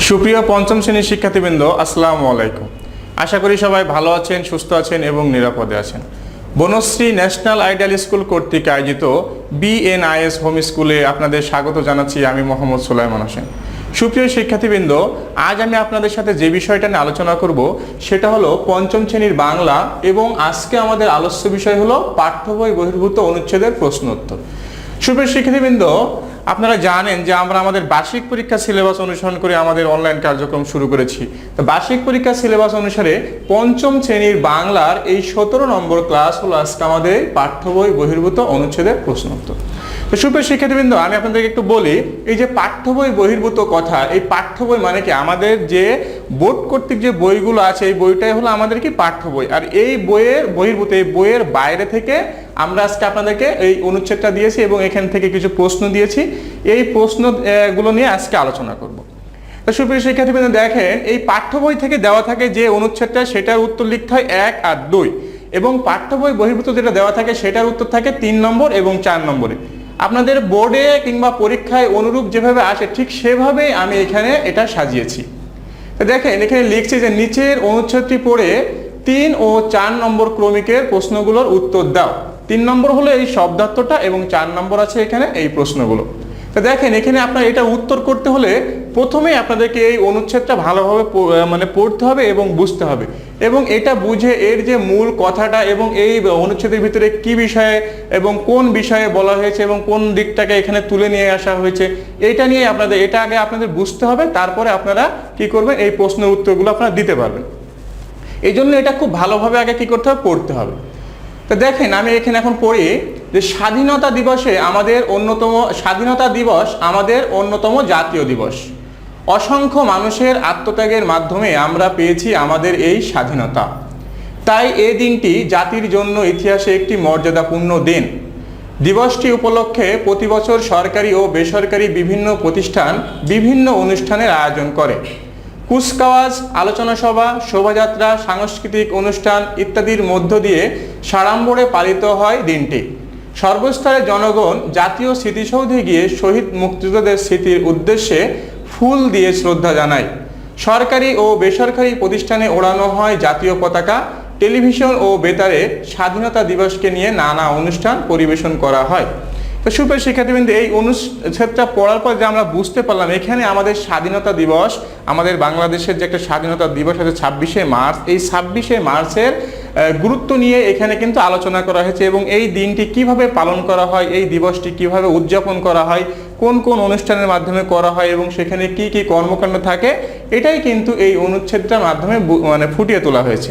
সুপ্রিয় পঞ্চম শ্রেণীর শিক্ষার্থীবৃন্দ, আসসালামু আলাইকুম। আশা করি সবাই ভালো আছেন, সুস্থ আছেন এবং নিরাপদে আছেন। বনশ্রী ন্যাশনাল আইডিয়াল স্কুল কর্তৃক আয়োজিত বিএনআইএস হোম স্কুলে আপনাদের স্বাগত জানাচ্ছি। আমি মোহাম্মদ সুলাইমান হোসেন। সুপ্রিয় শিক্ষার্থীবৃন্দ, আজ আমি আপনাদের সাথে যে বিষয়টা নিয়ে আলোচনা করব সেটা হলো পঞ্চম শ্রেণীর বাংলা, এবং আজকে আমাদের আলোচ্য বিষয় হলো পাঠ্য বই বহির্ভূত অনুচ্ছেদের প্রশ্ন উত্তর। সুপ্রিয় শিক্ষার্থীবৃন্দ, আপনারা জানেন যে আমরা আমাদের বার্ষিক পরীক্ষা সিলেবাস অনুসরণ করে আমাদের অনলাইন কার্যক্রম শুরু করেছি। তো বার্ষিক পরীক্ষা সিলেবাস অনুসারে পঞ্চম শ্রেণীর বাংলার এই 17 নম্বর ক্লাস হলো আজকে আমাদের পাঠ্য বই বহির্ভূত অনুচ্ছেদের প্রশ্ন উত্তর। তো সুপ্রিয় শিক্ষার্থীবৃন্দ, আমি আপনাদেরকে একটু বলি, এই যে পাঠ্য বই বহির্ভূত কথা, এই পাঠ্য বই মানে কি? আমাদের যে বোর্ড কর্তৃক যে বইগুলো আছে এই বইটাই হলো আমাদের কি পাঠ্য বই। আর এই বইয়ের বহির্ভূত, এই বইয়ের বাইরে থেকে আমরা আজকে আপনাদেরকে এই অনুচ্ছেদটা দিয়েছি এবং এখান থেকে কিছু প্রশ্ন দিয়েছি। এই প্রশ্নগুলো নিয়ে আজকে আলোচনা করব। তো সুপ্রিয় শিক্ষার্থীবৃন্দ, দেখেন এই পাঠ্য বই থেকে দেওয়া থাকে যে অনুচ্ছেদটা, সেটার উত্তর লিখতে হয় 1 আর 2, এবং পাঠ্য বই বহির্ভূত যেটা দেওয়া থাকে সেটার উত্তর থাকে 3 নম্বর এবং 4 নম্বরে। আপনাদের বোর্ডে কিংবা পরীক্ষায় অনুরূপ যেভাবে আসে ঠিক সেভাবেই আমি এখানে এটা সাজিয়েছি। তো দেখেন এখানে লিখছি যে নিচের অনুচ্ছেদটি পড়ে 3 ও 4 নম্বর ক্রমিকের প্রশ্নগুলোর উত্তর দাও। 3 নম্বর হলো এই শব্দার্থটা এবং 4 নম্বর আছে এখানে এই প্রশ্নগুলো। তো দেখেন এখানে আপনার এটা উত্তর করতে হলে প্রথমেই আপনাদেরকে এই অনুচ্ছেদটা ভালোভাবে পড়তে হবে এবং বুঝতে হবে, এবং এটা বুঝে এর যে মূল কথাটা এবং এই অনুচ্ছেদের ভিতরে কি বিষয়ে এবং কোন বিষয়ে বলা হয়েছে এবং কোন দিকটাকে এখানে তুলে নিয়ে আসা হয়েছে, এটা নিয়ে এটা আগে আপনাদের বুঝতে হবে। তারপরে আপনারা কি করবেন, এই প্রশ্নের উত্তরগুলো আপনারা দিতে পারবেন। এই জন্য এটা খুব ভালোভাবে আগে কি করতে হবে, পড়তে হবে। তো দেখেন আমি এখানে এখন পড়ি যে স্বাধীনতা দিবস আমাদের অন্যতম জাতীয় দিবস। অসংখ্য মানুষের আত্মত্যাগের মাধ্যমে আমরা পেয়েছি আমাদের এই স্বাধীনতা। তাই এই দিনটি জাতির জন্য ইতিহাসে একটি মর্যাদাপূর্ণ দিন। দিবসটি উপলক্ষে প্রতি বছর সরকারি ও বেসরকারি বিভিন্ন প্রতিষ্ঠান বিভিন্ন অনুষ্ঠানের আয়োজন করে। কুচকাওয়াজ, আলোচনা সভা, শোভাযাত্রা, সাংস্কৃতিক অনুষ্ঠান ইত্যাদির মধ্য দিয়ে সাড়ম্বরে পালিত হয় দিনটি। সর্বস্তরের জনগণ জাতীয় স্মৃতিসৌধে গিয়ে শহীদ মুক্তিযোদ্ধাদের স্মৃতির উদ্দেশ্যে ফুল দিয়ে শ্রদ্ধা জানায়। সরকারি ও বেসরকারি প্রতিষ্ঠানে ওড়ানো হয় জাতীয় পতাকা। টেলিভিশন ও বেতারে স্বাধীনতা দিবসকে নিয়ে নানা অনুষ্ঠান পরিবেশন করা হয়। তো সুপ্রিয় শিক্ষার্থীবৃন্দ, এই অনুচ্ছেদটা পড়ার পর যে আমরা বুঝতে পারলাম এখানে আমাদের স্বাধীনতা দিবস, আমাদের বাংলাদেশের যে একটা স্বাধীনতা দিবস আছে 26শে মার্চ, এই 26শে মার্চের গুরুত্ব নিয়ে এখানে কিন্তু আলোচনা করা হয়েছে, এবং এই দিনটি কিভাবে পালন করা হয়, এই দিবসটি কিভাবে উদযাপন করা হয়, কোন কোন অনুষ্ঠানের মাধ্যমে করা হয় এবং সেখানে কি কি কর্মকাণ্ড থাকে, এটাই কিন্তু এই অনুচ্ছেদটার মাধ্যমে ফুটিয়ে তোলা হয়েছে।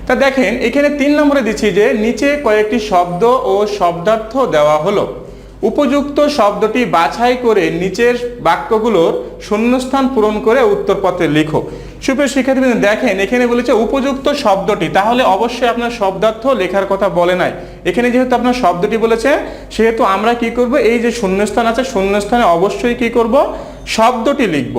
তা দেখেন এখানে 3 নম্বরে দিচ্ছি যে নিচে কয়েকটি শব্দ ও শব্দার্থ দেওয়া হলো। উপযুক্ত শব্দটি বাছাই করে নিচের বাক্যগুলোর শূন্যস্থান পূরণ করে উত্তরপত্রে লিখো। সুপ্রিয় শিক্ষার্থীবৃন্দ, দেখেন এখানে বলেছে উপযুক্ত শব্দটি, তাহলে অবশ্যই আপনার শব্দার্থ লেখার কথা বলে নাই। এখানে যেহেতু আপনার শব্দটি বলেছে সেহেতু আমরা কি করব, এই যে শূন্যস্থান আছে শূন্যস্থানে অবশ্যই কি করব, শব্দটি লিখব।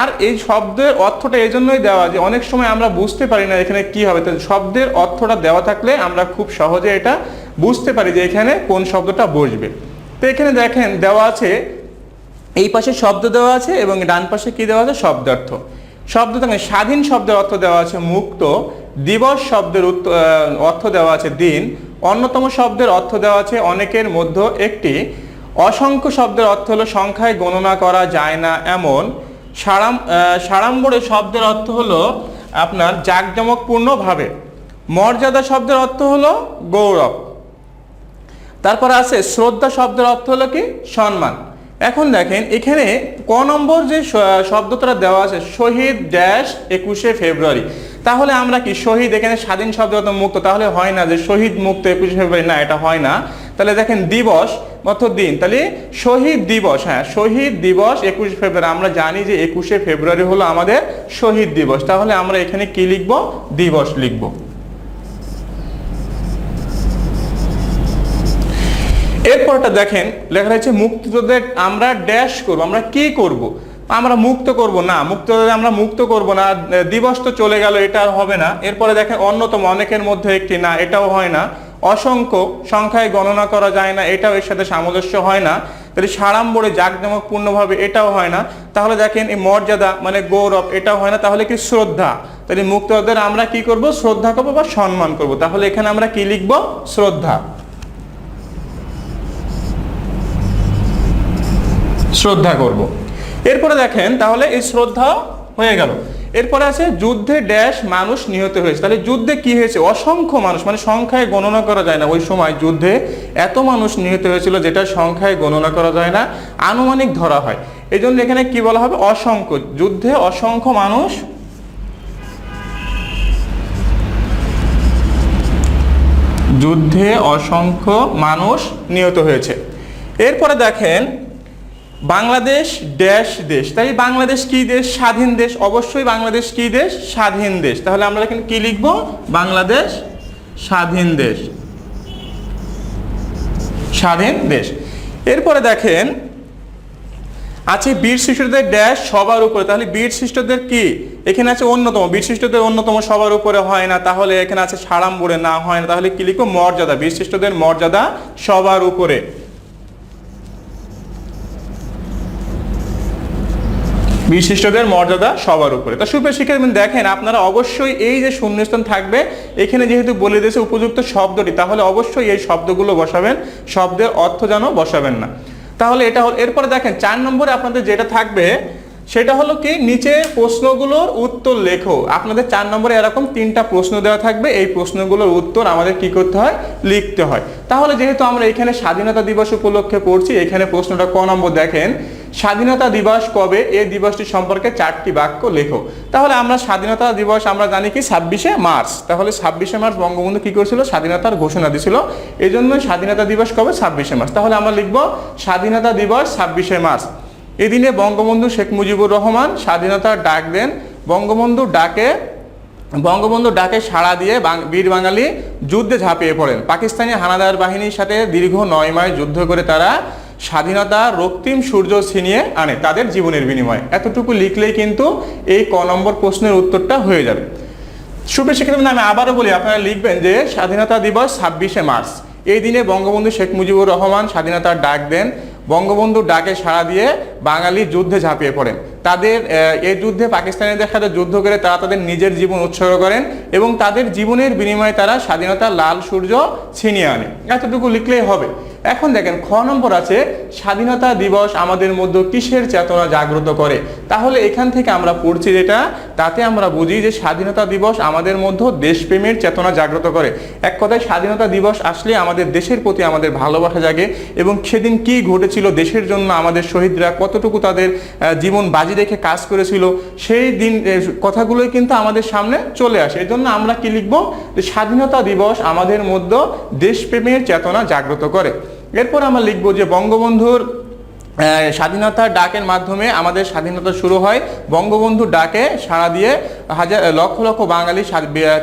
আর এই শব্দের অর্থটা এই জন্যই দেওয়া যে অনেক সময় আমরা বুঝতে পারি না এখানে কি হবে, তো শব্দের অর্থটা দেওয়া থাকলে আমরা খুব সহজে এটা বুঝতে পারি যে এখানে কোন শব্দটা বসবে। তো এখানে দেখেন দেওয়া আছে, এই পাশে শব্দ দেওয়া আছে এবং ডান পাশে কি দেওয়া আছে, শব্দার্থ। শব্দ দেখেন স্বাধীন শব্দের অর্থ দেওয়া আছে মুক্ত, দিবস শব্দের অর্থ দেওয়া আছে দিন, অন্যতম শব্দের অর্থ দেওয়া আছে অনেকের মধ্যে একটি, অসংখ্য শব্দের অর্থ হলো সংখ্যায় গণনা করা যায় না এমন, সাড়ম্বরে শব্দের অর্থ হলো আপনার জাঁকজমকপূর্ণভাবে, মর্যাদা শব্দের অর্থ হলো গৌরব। তারপর আছে শ্রদ্ধা শব্দের অর্থ হলো কি, সম্মান। এখন দেখেন এখানে ক নম্বর যে শব্দটা দেওয়া আছে শহীদ ড্যাশ 21শে ফেব্রুয়ারি, তাহলে আমরা কি শহীদ, এখানে স্বাধীন শব্দ অর্থ মুক্ত, তাহলে হয় না যে শহীদ মুক্ত 21শে ফেব্রুয়ারি, না এটা হয় না। তাহলে দেখেন দিবস অর্থ দিন, তাহলে শহীদ দিবস, হ্যাঁ শহীদ দিবস 21শে ফেব্রুয়ারি, আমরা জানি যে 21শে ফেব্রুয়ারি হলো আমাদের শহীদ দিবস, তাহলে আমরা এখানে কি লিখব, দিবস লিখব। এরপরটা দেখেন লেখা রয়েছে মুক্তিযোদ্ধাদের আমরা ড্যাশ করব, আমরা কি করব, আমরা মুক্ত করব না, মুক্তিযোদ্ধাদের আমরা মুক্ত করব না, দিবস তো চলে গেল, এটা আর হবে না। এরপরে দেখেন অন্যতম, অনেকের মধ্যে একটি, না এটাও হয় না। অসংখ্য, সংখ্যায় গণনা করা যায় না, এটাও এর সাথে সামঞ্জস্য হয় না। তাহলে সাড়ম্বরে জাঁকজমকপূর্ণভাবে এটাও হয় না। তাহলে দেখেন এই মর্যাদা মানে গৌরব এটাও হয় না, তাহলে কি শ্রদ্ধা। তাহলে মুক্তিযোদ্ধাদের আমরা কি করব, শ্রদ্ধা করব বা সম্মান করব। তাহলে এখানে আমরা কি লিখব, শ্রদ্ধা, শ্রদ্ধা করব। এরপরে দেখেন তাহলে এই শ্রদ্ধা হয়ে গেল। এরপরে আছে যুদ্ধে ড্যাশ মানুষ নিহত হয়েছে। তাহলে যুদ্ধে কি হয়েছে, অসংখ্য মানুষ, মানে সংখ্যায় গণনা করা যায় না, ওই সময় যুদ্ধে এত মানুষ নিহত হয়েছিল যেটা সংখ্যায় গণনা করা যায় না, আনুমানিক ধরা হয়। এই জন্য এখানে কি বলা হবে, অসংখ্য, যুদ্ধে অসংখ্য মানুষ যুদ্ধে অসংখ্য মানুষ নিহত হয়েছে। এরপরে দেখেন বাংলাদেশ ড্যাশ দেশ। তাই বাংলাদেশ কি দেশ, স্বাধীন দেশ। অবশ্যই বাংলাদেশ কি দেশ, স্বাধীন দেশ। তাহলে আমরা এখানে কি লিখব, বাংলাদেশ স্বাধীন দেশ, স্বাধীন দেশ। এরপরে দেখেন আছে বীর শিশুদের ড্যাশ সবার উপরে। তাহলে বীর শিশুদের কি, এখানে আছে অন্যতম, বীর শিশুদের অন্যতম সবার উপরে হয় না, তাহলে এখানে আছে সাড়ম্বরে না, হয় না, তাহলে কি লিখবো, মর্যাদা, বীর শিশুদের মর্যাদা সবার উপরে, বিশিষ্টদের মর্যাদা সবার উপরে। তা সুপ্রিয় শিক্ষার্থী দেখেন আপনারা অবশ্যই এই যে শূন্যস্থান থাকবে এখানে যেহেতু বলে দিয়েছে উপযুক্ত শব্দটি, তাহলে অবশ্যই এই শব্দগুলো বসাবেন, শব্দের অর্থ যেন বসাবেন না। তাহলে এটা হল। এরপরে দেখেন 4 নম্বরে আপনাদের যেটা থাকবে সেটা হলো কি, নিচে প্রশ্নগুলোর উত্তর লেখো। আপনাদের 4 নম্বরে এরকম 3টা প্রশ্ন দেওয়া থাকবে, এই প্রশ্নগুলোর উত্তর আমাদের কি করতে হয়, লিখতে হয়। তাহলে যেহেতু আমরা এখানে স্বাধীনতা দিবস উপলক্ষে পড়ছি, এখানে প্রশ্নটা ক নম্বর দেখেন, স্বাধীনতা দিবস কবে, এই দিবসটি সম্পর্কে 4টি বাক্য লেখো। তাহলে আমরা স্বাধীনতা দিবস আমরা জানি কি 26শে মার্চ। তাহলে 26শে মার্চ বঙ্গবন্ধু কি করেছিল, স্বাধীনতার ঘোষণা দিয়েছিল, এই জন্য স্বাধীনতা দিবস কবে, 26শে মার্চ। তাহলে আমরা লিখব স্বাধীনতা দিবস 26শে মার্চ। এদিনে বঙ্গবন্ধু শেখ মুজিবুর রহমান স্বাধীনতার ডাক দেন। বঙ্গবন্ধু ডাকে সাড়া দিয়ে বীর বাঙালি যুদ্ধে ঝাঁপিয়ে পড়েন। পাকিস্তানি হানাদার বাহিনীর সাথে দীর্ঘ 9 মাস যুদ্ধ করে তারা স্বাধীনতার রক্তিম সূর্য ছিনিয়ে আনে তাদের জীবনের বিনিময়ে। এতটুকু লিখলেই কিন্তু এই ক নম্বর প্রশ্নের উত্তরটা হয়ে যাবে। সুপ্রিয় শিক্ষার্থী আমি আবারও বলি, আপনারা লিখবেন যে স্বাধীনতা দিবস 26শে মার্চ। এই দিনে বঙ্গবন্ধু শেখ মুজিবুর রহমান স্বাধীনতার ডাক দেন। বঙ্গবন্ধুর ডাকে সাড়া দিয়ে বাঙালি যুদ্ধে ঝাঁপিয়ে পড়েন। তাদের এই যুদ্ধে পাকিস্তানিদের সাথে যুদ্ধ করে তারা তাদের নিজের জীবন উৎসর্গ করেন এবং তাদের জীবনের বিনিময়ে তারা স্বাধীনতার লাল সূর্য ছিনিয়ে আনে। এতটুকু লিখলেই হবে। এখন দেখেন খ নম্বর আছে স্বাধীনতা দিবস আমাদের মধ্যে কিসের চেতনা জাগ্রত করে। তাহলে এখান থেকে আমরা পড়ছি যেটা, তাতে আমরা বুঝি যে স্বাধীনতা দিবস আমাদের মধ্যে দেশপ্রেমের চেতনা জাগ্রত করে। এক কথায় স্বাধীনতা দিবস আসলে আমাদের দেশের প্রতি আমাদের ভালোবাসা জাগে এবং সেদিন কি ঘটেছিল দেশের জন্য, আমাদের শহীদরা কতটুকু তাদের জীবন বাজি রেখে কাজ করেছিল, সেই দিন কথাগুলোই কিন্তু আমাদের সামনে চলে আসে। এই জন্য আমরা কি লিখবো, যে স্বাধীনতা দিবস আমাদের মধ্যে দেশপ্রেমের চেতনা জাগ্রত করে। এরপর আমরা লিখবো যে বঙ্গবন্ধুর স্বাধীনতার ডাকের মাধ্যমে আমাদের স্বাধীনতা শুরু হয়। বঙ্গবন্ধুর ডাকে সাড়া দিয়ে লক্ষ লক্ষ বাঙালি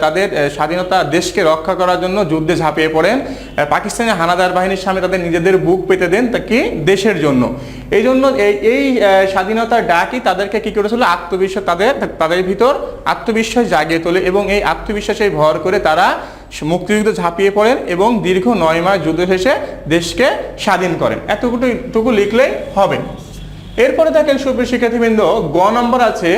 তাদের স্বাধীনতা দেশকে রক্ষা করার জন্য যুদ্ধে ঝাঁপিয়ে পড়েন। পাকিস্তানি হানাদার বাহিনীর সামনে তাদের নিজেদের বুক পেতে দেন তা কি, দেশের জন্য। এই জন্য এই স্বাধীনতার ডাকই তাদেরকে কি করেছিল, আত্মবিশ্বাস, তাদের ভিতর আত্মবিশ্বাস জাগিয়ে তোলে এবং এই আত্মবিশ্বাসে ভর করে তারা মুক্তিযুদ্ধে ঝাঁপিয়ে পড়েন এবং দীর্ঘ 9 মাস যুদ্ধ শেষে দেশকে স্বাধীন করেন। এতটুকু লিখলেই হবে। এরপরে দেখেন সুপ্রিয় শিক্ষার্থীবৃন্দ, গ নম্বর আছে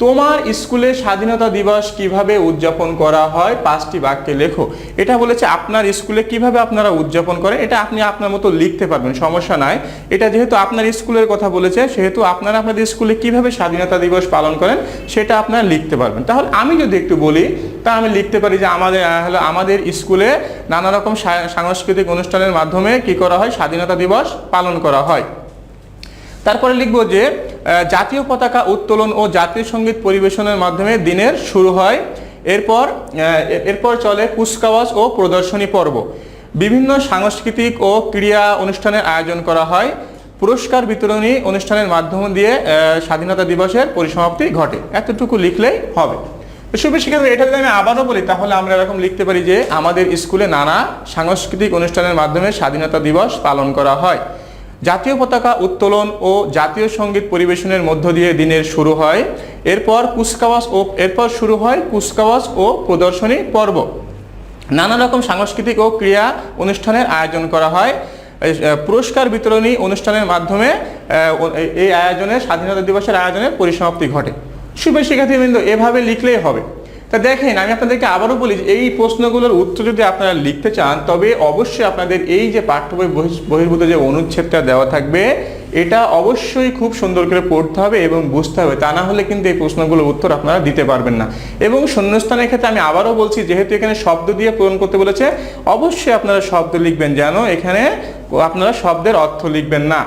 তোমার স্কুলে স্বাধীনতা দিবস কিভাবে উদযাপন করা হয় 5টি বাক্যে লেখো। এটা বলেছে আপনার স্কুলে কিভাবে আপনারা উদযাপন করেন, এটা আপনি আপনার মতো লিখতে পারবেন, সমস্যা নাই। এটা যেহেতু আপনার স্কুলের কথা বলেছে সেহেতু আপনারা আপনাদের স্কুলে কিভাবে স্বাধীনতা দিবস পালন করেন সেটা আপনারা লিখতে পারবেন। তাহলে আমি যদি একটু বলি, তা আমি লিখতে পারি যে আমাদের স্কুলে নানা রকম সাংস্কৃতিক অনুষ্ঠানের মাধ্যমে কি করা হয়, স্বাধীনতা দিবস পালন করা হয়। তারপরে লিখবো যে জাতীয় পতাকা উত্তোলন ও জাতীয় সঙ্গীত পরিবেশনের মাধ্যমে দিনের শুরু হয়। এরপর চলে কুচকাওয়াজ ও প্রদর্শনী পর্ব। বিভিন্ন সাংস্কৃতিক ও ক্রীড়া অনুষ্ঠানের আয়োজন করা হয়। পুরস্কার বিতরণী অনুষ্ঠানের মাধ্যম দিয়ে স্বাধীনতা দিবসের পরিসমাপ্তি ঘটে। এতটুকু লিখলেই হবে। সুপ্রিয় শিক্ষার্থী, এটা যদি আমি আবারও বলি তাহলে আমরা এরকম লিখতে পারি যে আমাদের স্কুলে নানা সাংস্কৃতিক অনুষ্ঠানের মাধ্যমে স্বাধীনতা দিবস পালন করা হয়। জাতীয় পতাকা উত্তোলন ও জাতীয় সঙ্গীত পরিবেশনের মধ্য দিয়ে দিনের শুরু হয়। এরপর শুরু হয় কুচকাওয়াজ ও প্রদর্শনী পর্ব। নানা রকম সাংস্কৃতিক ও ক্রীড়া অনুষ্ঠানের আয়োজন করা হয়। পুরস্কার বিতরণী অনুষ্ঠানের মাধ্যমে এই আয়োজনে স্বাধীনতা দিবসের আয়োজনের পরিসমাপ্তি ঘটে। সুপ্রিয় শিক্ষার্থীবৃন্দ, এভাবে লিখলেই হবে। তা দেখেন, আমি আপনাদেরকে আবারও বলি যে এই প্রশ্নগুলোর উত্তর যদি আপনারা লিখতে চান তবে অবশ্যই আপনাদের এই যে পাঠ্য বই বহির্ভূত যে অনুচ্ছেদটা দেওয়া থাকবে এটা অবশ্যই খুব সুন্দর করে পড়তে হবে এবং বুঝতে হবে, তা না হলে কিন্তু এই প্রশ্নগুলোর উত্তর আপনারা দিতে পারবেন না। এবং শূন্যস্থানের ক্ষেত্রে আমি আবারও বলছি, যেহেতু এখানে শব্দ দিয়ে পূরণ করতে বলেছে, অবশ্যই আপনারা শব্দ লিখবেন, যেন এখানে আপনারা শব্দের অর্থ লিখবেন না।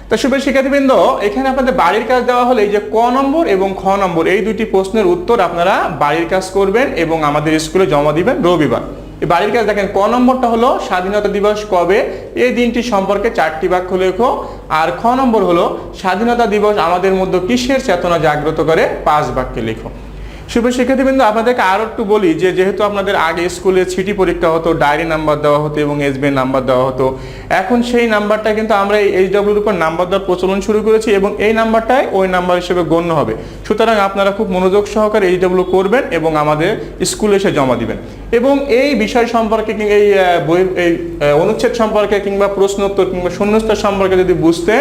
তো সুপ্রিয় শিক্ষার্থীবৃন্দ, এখানে আপনাদের বাড়ির কাজ দেওয়া হলে এই যে ক নম্বর এবং খ নম্বর এই দুটি প্রশ্নের উত্তর আপনারা বাড়ির কাজ করবেন এবং আমাদের স্কুলে জমা দিবেন রবিবার। এই বাড়ির কাজ দেখেন, ক নম্বরটা হলো স্বাধীনতা দিবস কবে, এই দিনটি সম্পর্কে 4টি বাক্য লেখো। আর খ নম্বর হলো স্বাধীনতা দিবস আমাদের মধ্যে কিসের চেতনা জাগ্রত করে, 5 বাক্যে লেখো। সুপ্রিয় শিক্ষার্থীবৃন্দ, আপনাদেরকে আরো একটু বলি যে যেহেতু আপনাদের আগে স্কুলে সিটি পরীক্ষা হতো, ডায়েরি নাম্বার দেওয়া হতো এবং এসবি নাম্বার দেওয়া হতো, এখন সেই নাম্বারটা কিন্তু আমরা এই এইচডব্লিউর উপর নাম্বার দেওয়ার প্রচলন শুরু করেছি এবং এই নাম্বারটাই ওই নাম্বার হিসেবে গণ্য হবে। সুতরাং আপনারা খুব মনোযোগ সহকারে এইচডব্লিউ করবেন এবং আমাদের স্কুলে এসে জমা দিবেন। এবং এই বিষয় সম্পর্কে এই অনুচ্ছেদ সম্পর্কে কিংবা প্রশ্নোত্তর কিংবা শূন্যস্থান সম্পর্কে যদি বুঝতে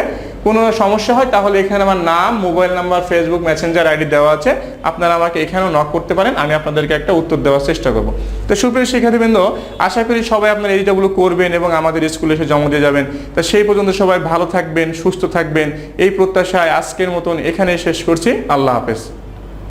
কোনো সমস্যা হয় তাহলে এখানে আমার নাম, mobile number, Facebook Messenger ID দেওয়া আছে, আপনারা আমাকে এখানেও নক করতে পারেন, আমি আপনাদেরকে একটা উত্তর দেওয়ার চেষ্টা করব। তো সুপ্রিয় শিক্ষার্থীবৃন্দ, আশা করি সবাই আপনারা এইচডব্লিউ করবেন এবং আমাদের স্কুলে এসে জমা দিয়ে যাবেন। তা সেই পর্যন্ত সবাই ভালো থাকবেন, সুস্থ থাকবেন, এই প্রত্যাশায় আজকের মতন এখানে শেষ করছি। আল্লাহ হাফেজ।